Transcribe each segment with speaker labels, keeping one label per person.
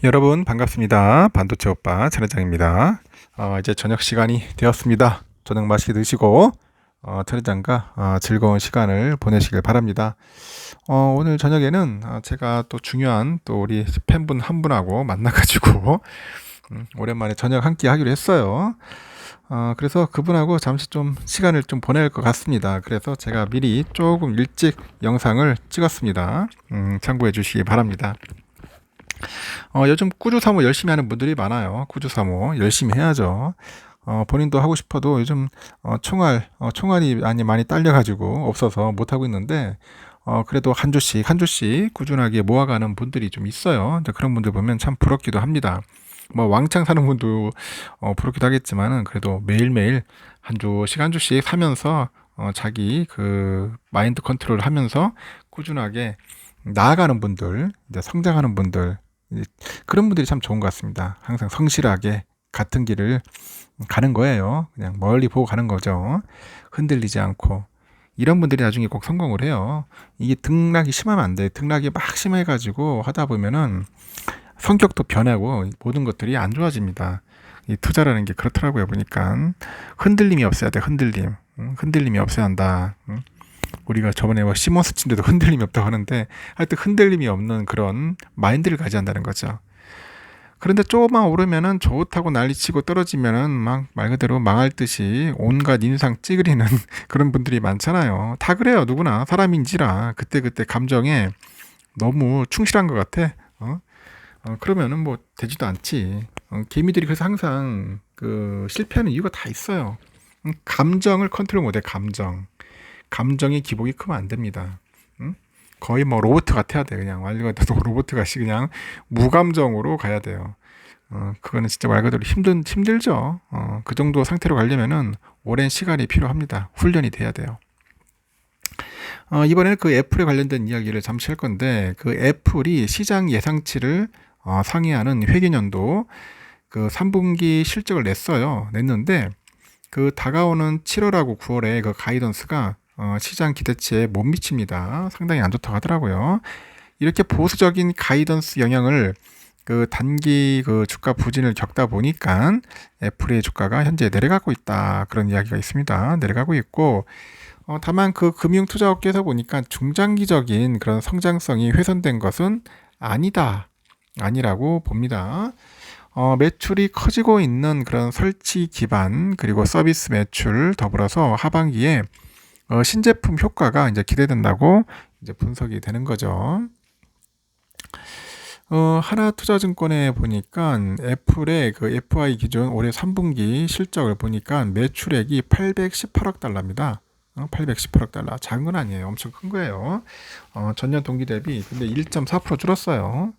Speaker 1: 여러분 반갑습니다. 반도체 오빠 차례장입니다. 이제 저녁 시간이 되었습니다. 저녁 맛있게 드시고 차례장과 즐거운 시간을 보내시길 바랍니다. 오늘 저녁에는 제가 또 중요한 또 우리 팬분 한 분하고 만나가지고 오랜만에 저녁 한 끼 하기로 했어요. 그래서 그분하고 잠시 좀 시간을 좀 보낼 것 같습니다. 그래서 제가 미리 조금 일찍 영상을 찍었습니다. 참고해 주시기 바랍니다. 요즘 꾸주사모 열심히 하는 분들이 많아요. 꾸주사모 열심히 해야죠. 본인도 하고 싶어도 요즘 총알이 많이 딸려가지고 없어서 못하고 있는데, 그래도 한 주씩 한 주씩 꾸준하게 모아가는 분들이 좀 있어요. 근데 그런 분들 보면 참 부럽기도 합니다. 뭐 왕창 사는 분도 부럽기도 하겠지만은, 그래도 매일매일 한 주씩 한 주씩 사면서 자기 그 마인드 컨트롤 하면서 꾸준하게 나아가는 분들, 이제 성장하는 분들, 그런 분들이 참 좋은 것 같습니다. 항상 성실하게 같은 길을 가는 거예요. 그냥 멀리 보고 가는 거죠. 흔들리지 않고. 이런 분들이 나중에 꼭 성공을 해요. 이게 등락이 심하면 안 돼. 등락이 막 심해가지고 하다 보면은 성격도 변하고 모든 것들이 안 좋아집니다. 이 투자라는 게 그렇더라고요. 보니까 흔들림이 없어야 돼. 흔들림. 흔들림이 없어야 한다. 우리가 저번에 뭐 시몬스 침대도 흔들림이 없다고 하는데, 하여튼 흔들림이 없는 그런 마인드를 가져야 한다는 거죠. 그런데 조금만 오르면은 좋다고 난리치고 떨어지면은 막 말 그대로 망할 듯이 온갖 인상 찌그리는 그런 분들이 많잖아요. 다 그래요. 누구나 사람인지라 그때그때 감정에 너무 충실한 것 같아. 그러면은 뭐 되지도 않지. 개미들이 그래서 항상 그 실패하는 이유가 다 있어요. 감정을 컨트롤 못해. 감정의 기복이 크면 안 됩니다. 응? 거의 뭐 로봇 같아야 돼. 그냥 말 그대로 로봇 같이 그냥 무감정으로 가야 돼요. 그거는 진짜 말 그대로 힘들죠. 그 정도 상태로 가려면은 오랜 시간이 필요합니다. 훈련이 돼야 돼요. 이번에는 그 애플에 관련된 이야기를 잠시 할 건데, 그 애플이 시장 예상치를 상회하는 회계연도 그 3분기 실적을 냈는데, 그 다가오는 7월하고 9월에 그 가이던스가 시장 기대치에 못 미칩니다. 상당히 안 좋다고 하더라고요. 이렇게 보수적인 가이던스 영향을 그 단기 그 주가 부진을 겪다 보니까 애플의 주가가 현재 내려가고 있다. 그런 이야기가 있습니다. 내려가고 있고, 다만 그 금융투자업계에서 보니까 중장기적인 그런 성장성이 훼손된 것은 아니라고 봅니다. 매출이 커지고 있는 그런 설치 기반 그리고 서비스 매출 더불어서 하반기에 신제품 효과가 이제 기대된다고 이제 분석이 되는 거죠. 하나투자증권에 보니까 애플의 그 FI 기준 올해 3분기 실적을 보니까 매출액이 818억 달러입니다. 818억 달러. 작은 건 아니에요. 엄청 큰 거예요. 전년 동기 대비 근데 1.4% 줄었어요.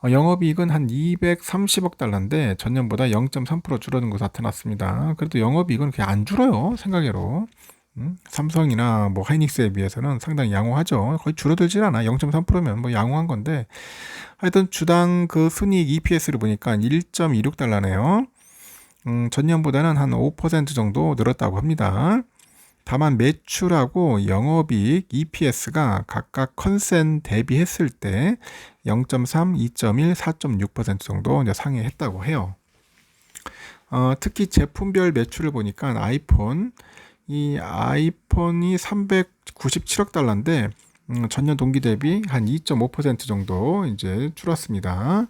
Speaker 1: 영업이익은 한 230억 달러인데 전년보다 0.3% 줄어든 것으로 나타났습니다. 그래도 영업이익은 그냥 안 줄어요. 생각외로. 삼성이나 뭐 하이닉스에 비해서는 상당히 양호하죠. 거의 줄어들질 않아. 0.3%면 뭐 양호한 건데, 하여튼 주당 그 순이익 EPS를 보니까 1.26달러네요. 전년보다는 한 5% 정도 늘었다고 합니다. 다만 매출하고 영업이익 EPS가 각각 컨센 대비했을 때 0.3, 2.1, 4.6% 정도 이제 상회했다고 해요. 특히 제품별 매출을 보니까 이 아이폰이 397억 달러인데 전년 동기 대비 한 2.5% 정도 이제 줄었습니다.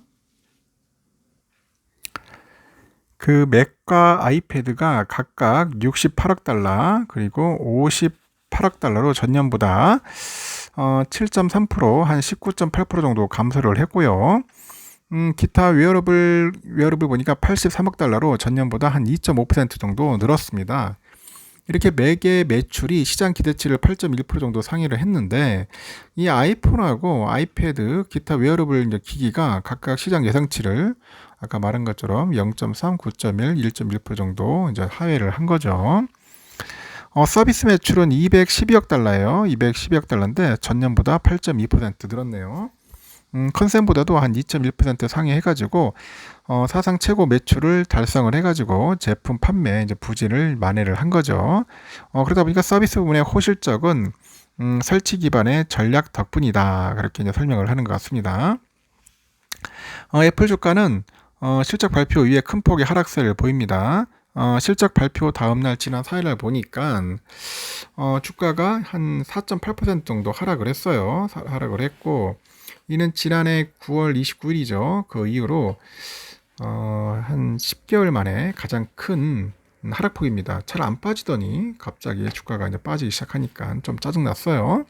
Speaker 1: 그 맥과 아이패드가 각각 68억 달러 그리고 58억 달러로 전년보다 7.3%, 한 19.8% 정도 감소를 했고요. 기타 웨어러블 보니까 83억 달러로 전년보다 한 2.5% 정도 늘었습니다. 이렇게 매개 매출이 시장 기대치를 8.1% 정도 상회를 했는데, 이 아이폰하고 아이패드, 기타 웨어러블 기기가 각각 시장 예상치를 아까 말한 것처럼 0.3, 9.1, 1.1% 정도 이제 하회를 한 거죠. 서비스 매출은 212억 달러예요. 212억 달러인데 전년보다 8.2% 늘었네요. 컨센보다도 한 2.1% 상회해가지고 사상 최고 매출을 달성을 해가지고 제품 판매 이제 부진을 만회를 한 거죠. 그러다 보니까 서비스 부분의 호실적은 설치 기반의 전략 덕분이다. 그렇게 이제 설명을 하는 것 같습니다. 애플 주가는 실적 발표 이후에 큰 폭의 하락세를 보입니다. 실적 발표 다음날 지난 4일날 보니까 주가가 한 4.8% 정도 하락을 했어요. 하락을 했고, 이는 지난해 9월 29일이죠. 그 이후로 한 10개월 만에 가장 큰 하락폭입니다. 잘 안 빠지더니 갑자기 주가가 이제 빠지기 시작하니까 좀 짜증났어요.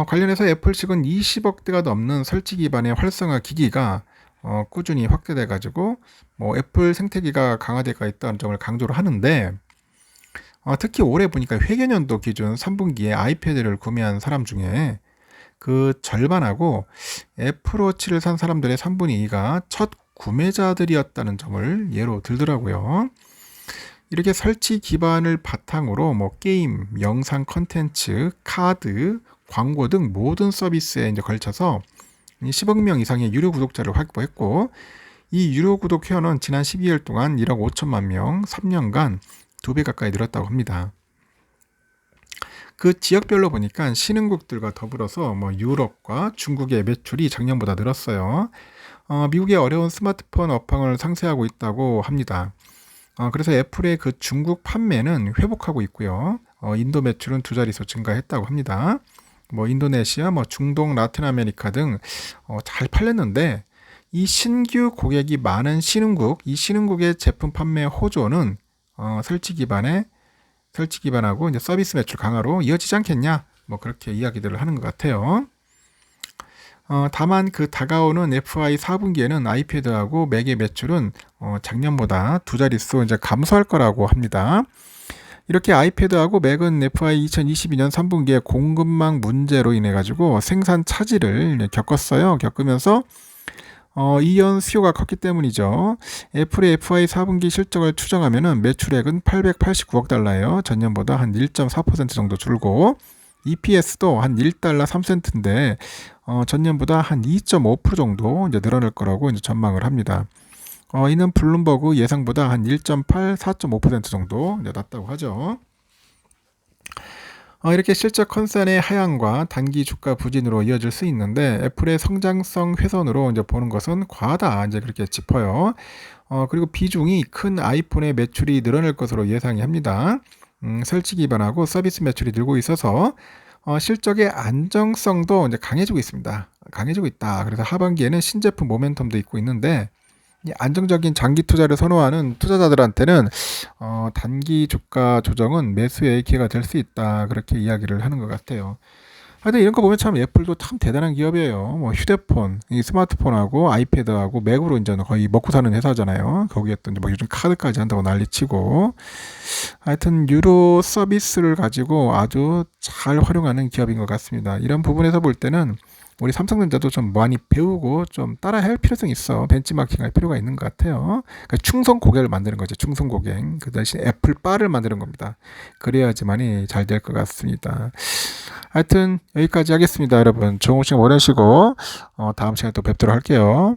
Speaker 1: 관련해서 애플 측은 20억대가 넘는 설치 기반의 활성화 기기가 꾸준히 확대돼 가지고 뭐 애플 생태계가 강화되어 있다는 점을 강조를 하는데, 특히 올해 보니까 회계연도 기준 3분기에 아이패드를 구매한 사람 중에 그 절반하고 애플워치를 산 사람들의 3분의 2가 첫 구매자들이었다는 점을 예로 들더라고요. 이렇게 설치 기반을 바탕으로 뭐 게임, 영상 컨텐츠, 카드, 광고 등 모든 서비스에 이제 걸쳐서 10억 명 이상의 유료 구독자를 확보했고, 이 유료 구독 회원은 지난 12일 동안 1억 5천만 명, 3년간 2배 가까이 늘었다고 합니다. 그 지역별로 보니까 신흥국들과 더불어서 뭐 유럽과 중국의 매출이 작년보다 늘었어요. 미국의 어려운 스마트폰 업황을 상쇄하고 있다고 합니다. 그래서 애플의 그 중국 판매는 회복하고 있고요. 인도 매출은 2자릿수 증가했다고 합니다. 뭐 인도네시아, 뭐 중동, 라틴 아메리카 등 잘 팔렸는데, 이 신규 고객이 많은 신흥국, 이 신흥국의 제품 판매 호조는 설치 기반하고 이제 서비스 매출 강화로 이어지지 않겠냐? 뭐 그렇게 이야기들을 하는 것 같아요. 다만 그 다가오는 FY 4분기에는 아이패드하고 맥의 매출은 작년보다 2자릿수 이제 감소할 거라고 합니다. 이렇게 아이패드하고 맥은 FY 2022년 3분기에 공급망 문제로 인해 가지고 생산 차질을 겪었어요. 겪으면서 이연 수요가 컸기 때문이죠. 애플의 FY 4분기 실적을 추정하면은 매출액은 889억 달러예요. 전년보다 한 1.4% 정도 줄고, EPS도 한 1달러 3센트인데 전년보다 한 2.5% 정도 이제 늘어날 거라고 이제 전망을 합니다. 이는 블룸버그 예상보다 한 1.8, 4.5% 정도 이제 낮다고 하죠. 이렇게 실적 컨센의 하향과 단기 주가 부진으로 이어질 수 있는데, 애플의 성장성 훼손으로 이제 보는 것은 과하다, 이제 그렇게 짚어요. 그리고 비중이 큰 아이폰의 매출이 늘어날 것으로 예상이 합니다. 설치 기반하고 서비스 매출이 늘고 있어서 실적의 안정성도 이제 강해지고 있습니다. 강해지고 있다. 그래서 하반기에는 신제품 모멘텀도 있고 있는데, 이 안정적인 장기 투자를 선호하는 투자자들한테는 단기 주가 조정은 매수의 기회가 될 수 있다, 그렇게 이야기를 하는 것 같아요. 하여튼 이런 거 보면 참 애플도 참 대단한 기업이에요. 뭐 휴대폰, 이 스마트폰하고 아이패드하고 맥으로 이제 거의 먹고 사는 회사잖아요. 거기에 또 뭐 요즘 카드까지 한다고 난리치고, 하여튼 유료 서비스를 가지고 아주 잘 활용하는 기업인 것 같습니다. 이런 부분에서 볼 때는 우리 삼성전자도 좀 많이 배우고 좀 따라 할 필요성이 있어. 벤치마킹 할 필요가 있는 것 같아요. 그러니까 충성 고객을 만드는 거죠. 충성 고객. 그 대신 애플바를 만드는 겁니다. 그래야지만이 잘 될 것 같습니다. 하여튼 여기까지 하겠습니다. 여러분 좋은 시간 보내시고 다음 시간에 또 뵙도록 할게요.